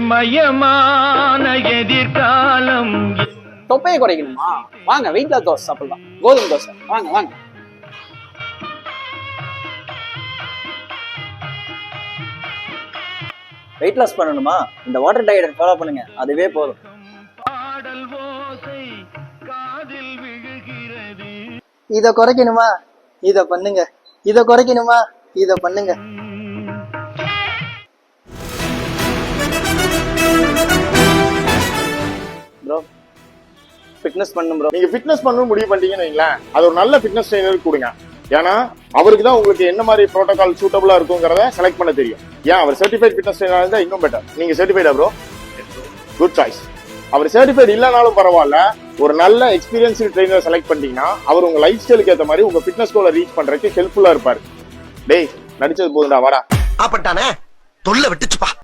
ஒளிமயமான எதிர்காலம். தொப்பையை குறைக்கணுமா? வாங்க வெயிட் லாஸ் தோசை சாப்பிடலாம். கோதுமை தோசை. வாங்க வாங்க. வெயிட் லாஸ் பண்ணணுமா? இந்த வாட்டர் டயட் ஃபாலோ பண்ணுங்க, அதுவே போதும். பாடல் ஓசை காதில் விழுகிறது. இத குறைக்கணுமா? இத பண்ணுங்க. இத குறைக்கணுமா? இத பண்ணுங்க. ப்ரோ ஃபிட்னஸ் பண்ணணும் ப்ரோ. நீங்க ஃபிட்னஸ் பண்ணணும் முடிவு பண்ணிட்டீங்கன்னு வைங்களேன், அது ஒரு நல்ல ஃபிட்னஸ் ட்ரெயினருக்கு கொடுங்க. ஏன்னா அவருக்கு தான் உங்களுக்கு என்ன மாதிரி ப்ரோட்டோகால் சூட்டபிளா இருக்குங்கிறத செலக்ட் பண்ண தெரியும். ஏன் அவர் சர்டிஃபைட் ஃபிட்னஸ் ட்ரெயினர் இருந்தா இன்னும் பெட்டர். நீங்க சர்டிஃபைடா ப்ரோ? Good choice. அவர் சர்டிஃபைட் இல்லைனாலும் பரவாயில்ல, ஒரு நல்ல எக்ஸ்பீரியன்ஸ்டு ட்ரெயினர் செலக்ட் பண்ணிட்டீங்கன்னா அவர் உங்க லைஃப் ஸ்டைலுக்கு ஏற்ற மாதிரி உங்க ஃபிட்னஸ் கோலை ரீச் பண்றதுக்கு ஹெல்ப்ஃபுல்லா இருப்பாரு. டேய் நடிச்சது போதுண்டா, வாடா. ஆப்பட்டானே தொல்லை விட்டுச்சுப்பா.